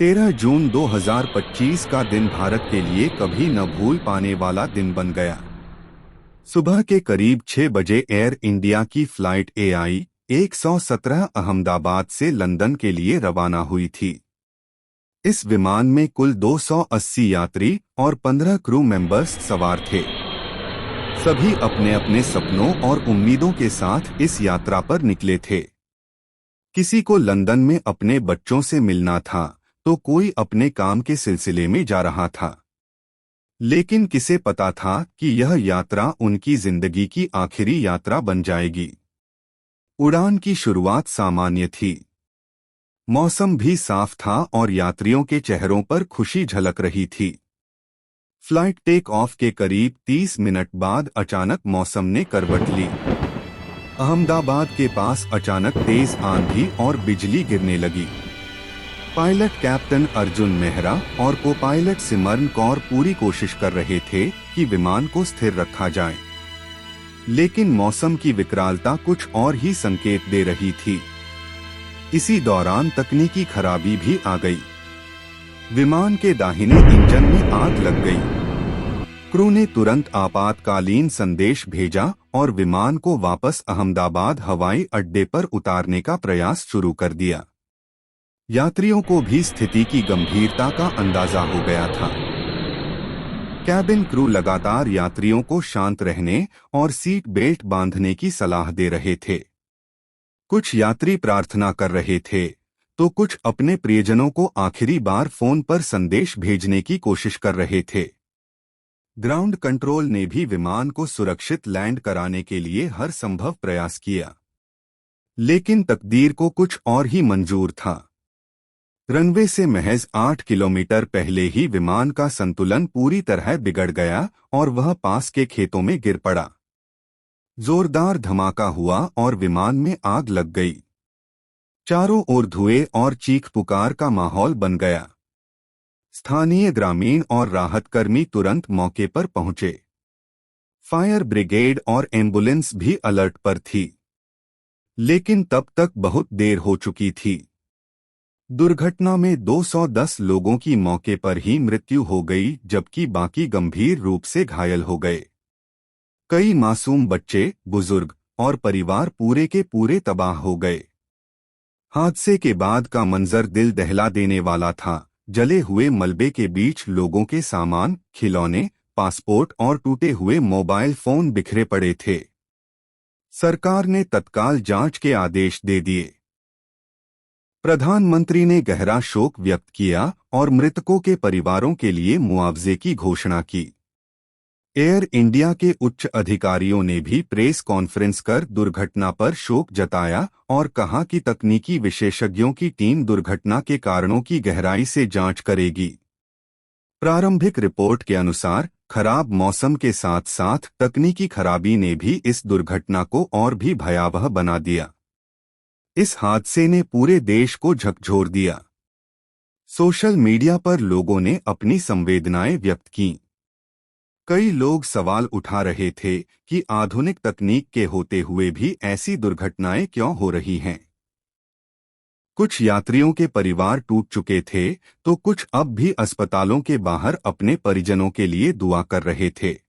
13 जून 2025 का दिन भारत के लिए कभी न भूल पाने वाला दिन बन गया। सुबह के करीब 6 बजे एयर इंडिया की फ्लाइट AI 117 अहमदाबाद से लंदन के लिए रवाना हुई थी। इस विमान में कुल 280 यात्री और 15 क्रू मेंबर्स सवार थे। सभी अपने अपने सपनों और उम्मीदों के साथ इस यात्रा पर निकले थे। किसी को लंदन में अपने बच्चों से मिलना था, तो कोई अपने काम के सिलसिले में जा रहा था। लेकिन किसे पता था कि यह यात्रा उनकी जिंदगी की आखिरी यात्रा बन जाएगी। उड़ान की शुरुआत सामान्य थी। मौसम भी साफ था और यात्रियों के चेहरों पर खुशी झलक रही थी। फ्लाइट टेक ऑफ के करीब 30 मिनट बाद अचानक मौसम ने करवट ली। अहमदाबाद के पास अचानक तेज आंधी और बिजली गिरने लगी। पायलट कैप्टन अर्जुन मेहरा और को पायलट सिमरन कौर पूरी कोशिश कर रहे थे कि विमान को स्थिर रखा जाए, लेकिन मौसम की विकरालता कुछ और ही संकेत दे रही थी। इसी दौरान तकनीकी खराबी भी आ गई। विमान के दाहिने इंजन में आग लग गई। क्रू ने तुरंत आपातकालीन संदेश भेजा और विमान को वापस अहमदाबाद हवाई अड्डे पर उतारने का प्रयास शुरू कर दिया। यात्रियों को भी स्थिति की गंभीरता का अंदाजा हो गया था। कैबिन क्रू लगातार यात्रियों को शांत रहने और सीट बेल्ट बांधने की सलाह दे रहे थे। कुछ यात्री प्रार्थना कर रहे थे, तो कुछ अपने प्रियजनों को आखिरी बार फोन पर संदेश भेजने की कोशिश कर रहे थे। ग्राउंड कंट्रोल ने भी विमान को सुरक्षित लैंड कराने के लिए हर संभव प्रयास किया, लेकिन तकदीर को कुछ और ही मंजूर था। रनवे से महज 8 किलोमीटर पहले ही विमान का संतुलन पूरी तरह बिगड़ गया और वह पास के खेतों में गिर पड़ा। जोरदार धमाका हुआ और विमान में आग लग गई। चारों ओर धुएं और चीख पुकार का माहौल बन गया। स्थानीय ग्रामीण और राहतकर्मी तुरंत मौके पर पहुंचे। फायर ब्रिगेड और एम्बुलेंस भी अलर्ट पर थी, लेकिन तब तक बहुत देर हो चुकी थी। दुर्घटना में 210 लोगों की मौके पर ही मृत्यु हो गई, जबकि बाकी गंभीर रूप से घायल हो गए। कई मासूम बच्चे, बुजुर्ग और परिवार पूरे के पूरे तबाह हो गए। हादसे के बाद का मंजर दिल दहला देने वाला था। जले हुए मलबे के बीच लोगों के सामान, खिलौने, पासपोर्ट और टूटे हुए मोबाइल फोन बिखरे पड़े थे। सरकार ने तत्काल जांच के आदेश दे दिए। प्रधानमंत्री ने गहरा शोक व्यक्त किया और मृतकों के परिवारों के लिए मुआवजे की घोषणा की। एयर इंडिया के उच्च अधिकारियों ने भी प्रेस कॉन्फ्रेंस कर दुर्घटना पर शोक जताया और कहा कि तकनीकी विशेषज्ञों की टीम दुर्घटना के कारणों की गहराई से जांच करेगी। प्रारंभिक रिपोर्ट के अनुसार खराब मौसम के साथ साथ तकनीकी खराबी ने भी इस दुर्घटना को और भी भयावह बना दिया। इस हादसे ने पूरे देश को झकझोर दिया। सोशल मीडिया पर लोगों ने अपनी संवेदनाएं व्यक्त की। कई लोग सवाल उठा रहे थे कि आधुनिक तकनीक के होते हुए भी ऐसी दुर्घटनाएं क्यों हो रही हैं। कुछ यात्रियों के परिवार टूट चुके थे, तो कुछ अब भी अस्पतालों के बाहर अपने परिजनों के लिए दुआ कर रहे थे।